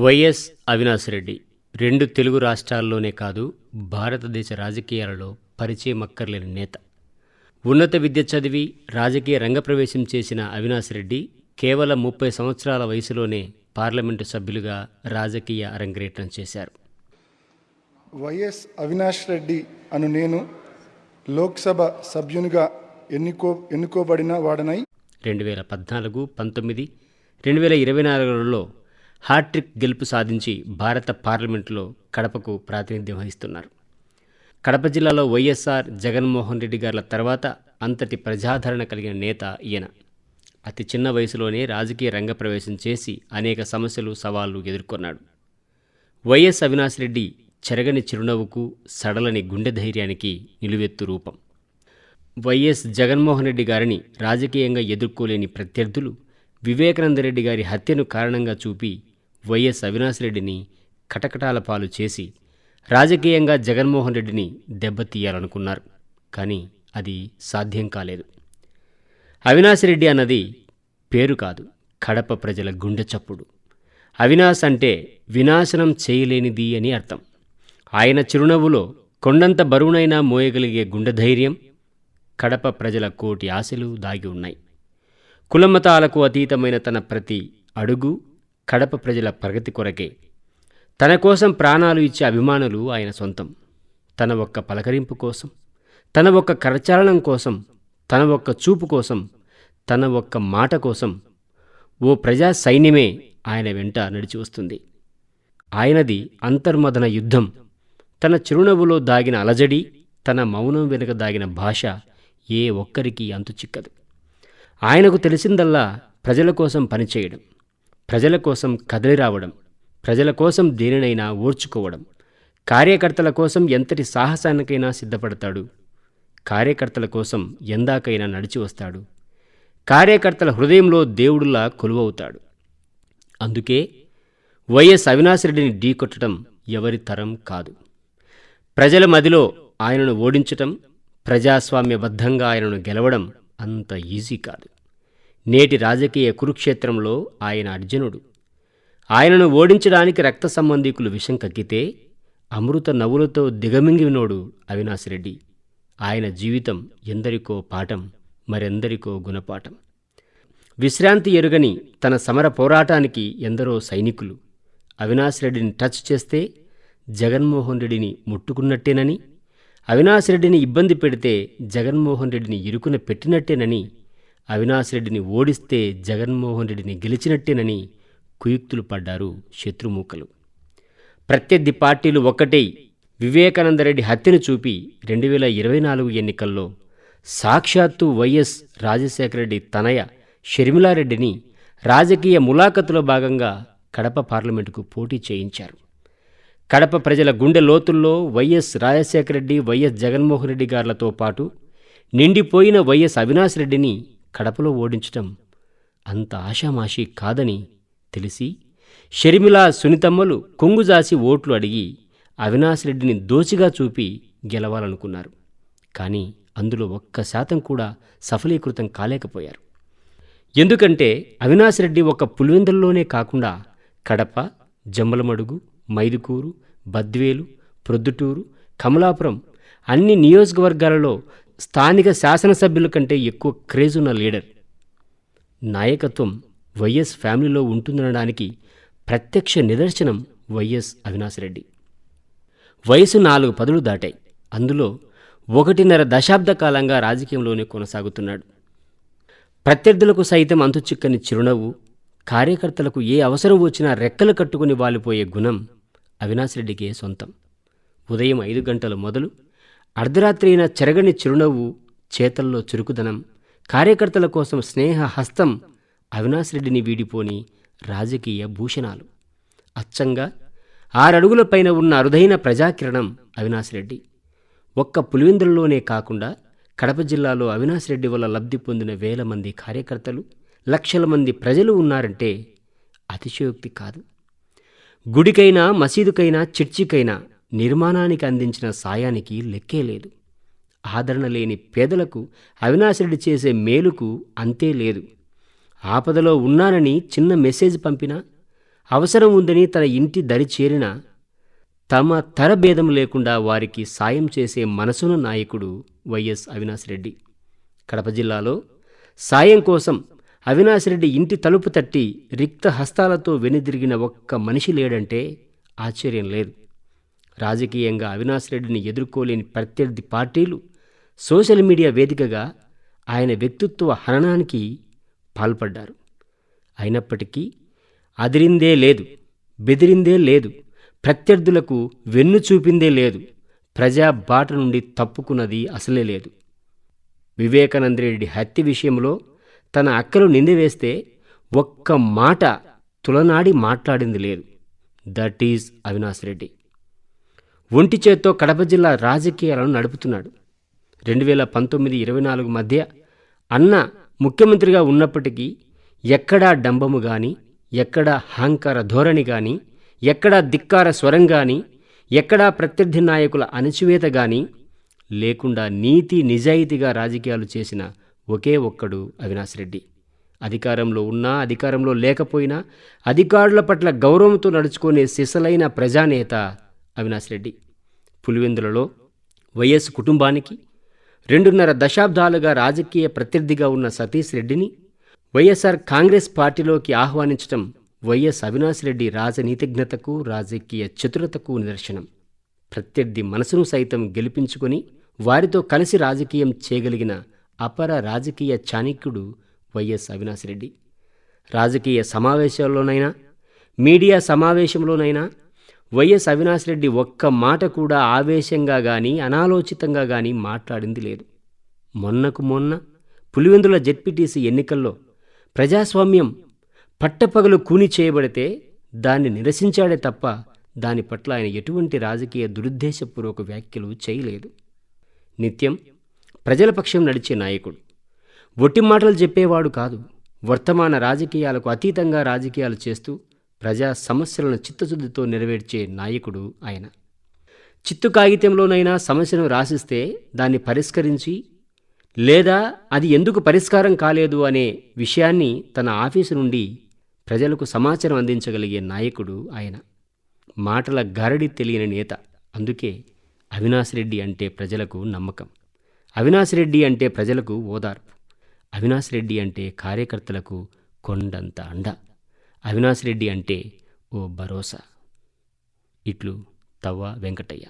YS Avinash Reddy 2 Telugu రాష్ట్రాల్లోనే కాదు భారతదేశ రాజకీయాలలో పరిచయం అక్కర్లేని నేత. ఉన్నత విద్య చదివి రాజకీయ రంగప్రవేశం చేసిన అవినాష్ రెడ్డి కేవలం 30 సంవత్సరాల వయసులోనే పార్లమెంటు సభ్యులుగా రాజకీయ అరంగేట్రం చేశారు. వైఎస్ అవినాష్ రెడ్డి అను నేను లోక్సభ సభ్యునిగా ఎన్నుకోబడిన వాడనై 2014, 19, 2024లలో హ్యాట్రిక్ గెలుపు సాధించి భారత పార్లమెంటులో కడపకు ప్రాతినిధ్యం వహిస్తున్నారు. కడప జిల్లాలో వైఎస్ఆర్ జగన్మోహన్ రెడ్డి గార్ల తర్వాత అంతటి ప్రజాదరణ కలిగిన నేత ఈయన. అతి చిన్న వయసులోనే రాజకీయ రంగప్రవేశం చేసి అనేక సమస్యలు, సవాళ్లు ఎదుర్కొన్నాడు. వైఎస్ అవినాష్ రెడ్డి చెరగని చిరునవ్వుకు, సడలని గుండె ధైర్యానికి నిలువెత్తు రూపం. వైఎస్ జగన్మోహన్ రెడ్డి గారిని రాజకీయంగా ఎదుర్కోలేని ప్రత్యర్థులు వివేకానందరెడ్డి గారి హత్యను కారణంగా చూపి వైఎస్ అవినాష్ రెడ్డిని కటకటాల పాలు చేసి రాజకీయంగా జగన్మోహన్ రెడ్డిని దెబ్బతీయాలనుకున్నారు. కానీ అది సాధ్యం కాలేదు. అవినాష్ రెడ్డి అన్నది పేరు కాదు, కడప ప్రజల గుండె చప్పుడు. అవినాష్ అంటే వినాశనం చేయలేనిది అని అర్థం. ఆయన చిరునవ్వులో కొండంత బరువునైనా మోయగలిగే గుండె ధైర్యం, కడప ప్రజల కోటి ఆశలు దాగి ఉన్నాయి. కులమతాలకు అతీతమైన తన ప్రతి అడుగు కడప ప్రజల ప్రగతి కొరకే. తన కోసం ప్రాణాలు ఇచ్చే అభిమానులు ఆయన సొంతం. తన ఒక్క పలకరింపు కోసం, తన ఒక్క కరచాలనం కోసం, తన ఒక్క చూపు కోసం, తన ఒక్క మాట కోసం ఓ ప్రజా సైన్యమే ఆయన వెంట నడిచి వస్తుంది. ఆయనది అంతర్మదన యుద్ధం. తన చిరునవ్వులో దాగిన అలజడి, తన మౌనం వెనుక దాగిన భాష ఏ ఒక్కరికి అంతుచిక్కదు. ఆయనకు తెలిసిందల్లా ప్రజల కోసం పనిచేయడం, ప్రజల కోసం కదిలి రావడం, ప్రజల కోసం దేనినైనా ఓర్చుకోవడం. కార్యకర్తల కోసం ఎంతటి సాహసానికైనా సిద్ధపడతాడు. కార్యకర్తల కోసం ఎందాకైనా నడిచి వస్తాడు. కార్యకర్తల హృదయంలో దేవుడులా కొలువవుతాడు. అందుకే వైఎస్ అవినాష్ రెడ్డిని ఢీకొట్టడం ఎవరి తరం కాదు. ప్రజల మదిలో ఆయనను ఓడించటం, ప్రజాస్వామ్యబద్ధంగా ఆయనను గెలవడం అంత ఈజీ కాదు. నేటి రాజకీయ కురుక్షేత్రంలో ఆయన అర్జునుడు. ఆయనను ఓడించడానికి రక్త సంబంధీకులు విషం కక్కితే అమృత నవ్వులతో దిగమింగినోడు అవినాష్ రెడ్డి. ఆయన జీవితం ఎందరికో పాఠం, మరెందరికో గుణపాఠం. విశ్రాంతి ఎరుగని తన సమర పోరాటానికి ఎందరో సైనికులు. అవినాష్ రెడ్డిని టచ్ చేస్తే జగన్మోహన్ రెడ్డిని ముట్టుకున్నట్టేనని, అవినాష్ రెడ్డిని ఇబ్బంది పెడితే జగన్మోహన్ రెడ్డిని ఇరుకున పెట్టినట్టేనని, అవినాష్ రెడ్డిని ఓడిస్తే జగన్మోహన్ రెడ్డిని గెలిచినట్టేనని కుయుక్తులు పడ్డారు శత్రుమూకలు. ప్రత్యర్థి పార్టీలు ఒక్కటై వివేకానందరెడ్డి హత్యను చూపి 2024 ఎన్నికల్లో సాక్షాత్తు వైఎస్ రాజశేఖర రెడ్డి తనయ షర్మిలారెడ్డిని రాజకీయ ములాఖతులో భాగంగా కడప పార్లమెంటుకు పోటీ చేయించారు. కడప ప్రజల గుండె లోతుల్లో వైఎస్ రాజశేఖర రెడ్డి, వైఎస్ జగన్మోహన్ రెడ్డి గార్లతో పాటు నిండిపోయిన వైఎస్ అవినాష్ రెడ్డిని కడపలో ఓడించటం అంత ఆషామాషీ కాదని తెలిసి షర్మిల, సునీతమ్మలు కొంగుజాసి ఓట్లు అడిగి అవినాష్ రెడ్డిని దోచిగా చూపి గెలవాలనుకున్నారు. కానీ అందులో 1% కూడా సఫలీకృతం కాలేకపోయారు. ఎందుకంటే అవినాష్ రెడ్డి ఒక్క పులివెందుల్లోనే కాకుండా కడప, జమ్మలమడుగు, మైదుకూరు, బద్వేలు, ప్రొద్దుటూరు, కమలాపురం అన్ని నియోజకవర్గాలలో స్థానిక శాసనసభ్యుల కంటే ఎక్కువ క్రేజున్న లీడర్. నాయకత్వం వైఎస్ ఫ్యామిలీలో ఉంటుందనడానికి ప్రత్యక్ష నిదర్శనం వైఎస్ అవినాష్ రెడ్డి. వయసు 4 పదులు దాటాయి. అందులో 1.5 దశాబ్ద కాలంగా రాజకీయంలోనే కొనసాగుతున్నాడు. ప్రత్యర్థులకు సైతం అంతుచిక్కని చిరునవ్వు, కార్యకర్తలకు ఏ అవసరం వచ్చినా రెక్కలు కట్టుకుని వాలిపోయే గుణం అవినాష్ రెడ్డికే సొంతం. ఉదయం 5 గంటలు మొదలు అర్ధరాత్రి అయిన చెరగని చిరునవ్వు, చేతల్లో చురుకుదనం, కార్యకర్తల కోసం స్నేహ హస్తం అవినాష్ రెడ్డిని వీడిపోని రాజకీయ భూషణాలు. అచ్చంగా 6 అడుగుల పైన ఉన్న అరుదైన ప్రజాకిరణం అవినాష్ రెడ్డి. ఒక్క పులివెందులలోనే కాకుండా కడప జిల్లాలో అవినాష్ రెడ్డి వల్ల లబ్ధి పొందిన వేల మంది కార్యకర్తలు, లక్షల మంది ప్రజలు ఉన్నారంటే అతిశయోక్తి కాదు. గుడికైనా, మసీదుకైనా, చర్చికైనా నిర్మాణానికి అందించిన సాయానికి లెక్కే లేదు. ఆదరణ లేని పేదలకు అవినాష్ రెడ్డి చేసే మేలుకు అంతే లేదు. ఆపదలో ఉన్నానని చిన్న మెసేజ్ పంపినా, అవసరం ఉందని తన ఇంటి దరి చేరిన తమ తరభేదం లేకుండా వారికి సాయం చేసే మనసున్న నాయకుడు వైఎస్ అవినాష్ రెడ్డి. కడప జిల్లాలో సాయం కోసం అవినాష్ రెడ్డి ఇంటి తలుపు తట్టి రిక్త హస్తాలతో వెనుదిరిగిన ఒక్క మనిషి లేడంటే ఆశ్చర్యం లేదు. రాజకీయంగా అవినాష్ రెడ్డిని ఎదుర్కోలేని ప్రత్యర్థి పార్టీలు సోషల్ మీడియా వేదికగా ఆయన వ్యక్తిత్వ హననానికి పాల్పడ్డారు. అయినప్పటికీ అదిరిందే లేదు, బెదిరిందే లేదు, ప్రత్యర్థులకు వెన్ను చూపిందే లేదు, ప్రజా బాట నుండి తప్పుకున్నది అసలే లేదు. వివేకానందరెడ్డి హత్య విషయంలో తన అక్కలు నిందివేస్తే ఒక్క మాట తులనాడి మాట్లాడింది లేదు. That is Avinash Reddy. ఒంటి చేత్తో కడప జిల్లా రాజకీయాలను నడుపుతున్నాడు. 2019-24 మధ్య అన్న ముఖ్యమంత్రిగా ఉన్నప్పటికీ ఎక్కడా డంబము గాని, ఎక్కడా అహంకార ధోరణి గాని, ఎక్కడా ధిక్కార స్వరం గాని, ఎక్కడా ప్రత్యర్థి నాయకుల అణచివేత గాని లేకుండా నీతి నిజాయితీగా రాజకీయాలు చేసిన ఒకే ఒక్కడు అవినాష్ రెడ్డి. అధికారంలో ఉన్నా, అధికారంలో లేకపోయినా అధికారుల పట్ల గౌరవంతో నడుచుకునే సిసలైన ప్రజానేత అవినాష్ రెడ్డి. పులివెందులలో వైఎస్ కుటుంబానికి 2.5 దశాబ్దాలుగా రాజకీయ ప్రత్యర్థిగా ఉన్న సతీష్ రెడ్డిని వైఎస్ఆర్ కాంగ్రెస్ పార్టీలోకి ఆహ్వానించడం వైఎస్ అవినాష్ రెడ్డి రాజనీతిజ్ఞతకు, రాజకీయ చతురతకు నిదర్శనం. ప్రత్యర్థి మనసును సైతం గెలిపించుకొని వారితో కలిసి రాజకీయం చేయగలిగిన అపర రాజకీయ చాణక్యుడు వైఎస్ అవినాష్ రెడ్డి. రాజకీయ సమావేశాల్లోనైనా, మీడియా సమావేశంలోనైనా వైఎస్ అవినాష్ రెడ్డి ఒక్క మాట కూడా ఆవేశంగా గాని, అనాలోచితంగా గాని మాట్లాడింది లేదు. మొన్నకు మొన్న పులివెందుల జెడ్పీటీసీ ఎన్నికల్లో ప్రజాస్వామ్యం పట్టపగలు కూని చేయబడితే దాన్ని నిరసించాడే తప్ప దాని పట్ల ఆయన ఎటువంటి రాజకీయ దురుద్దేశపూర్వక వ్యాఖ్యలు చేయలేదు. నిత్యం ప్రజల పక్షం నడిచే నాయకుడు. ఒట్టి మాటలు చెప్పేవాడు కాదు. వర్తమాన రాజకీయాలకు అతీతంగా రాజకీయాలు చేస్తూ ప్రజా సమస్యలను చిత్తశుద్ధితో నెరవేర్చే నాయకుడు ఆయన. చిత్తు కాగితంలోనైనా సమస్యను రాసిస్తే దాన్ని పరిష్కరించి, లేదా అది ఎందుకు పరిష్కారం కాలేదు అనే విషయాన్ని తన ఆఫీసు నుండి ప్రజలకు సమాచారం అందించగలిగే నాయకుడు ఆయన. మాటల గారడి తెలియని నేత. అందుకే అవినాష్ రెడ్డి అంటే ప్రజలకు నమ్మకం. అవినాష్ రెడ్డి అంటే ప్రజలకు ఓదార్పు. అవినాష్ రెడ్డి అంటే కార్యకర్తలకు కొండంత అండ. అవినాష్ రెడ్డి అంటే ఓ భరోసా. ఇట్లు తవ్వ వెంకటయ్య.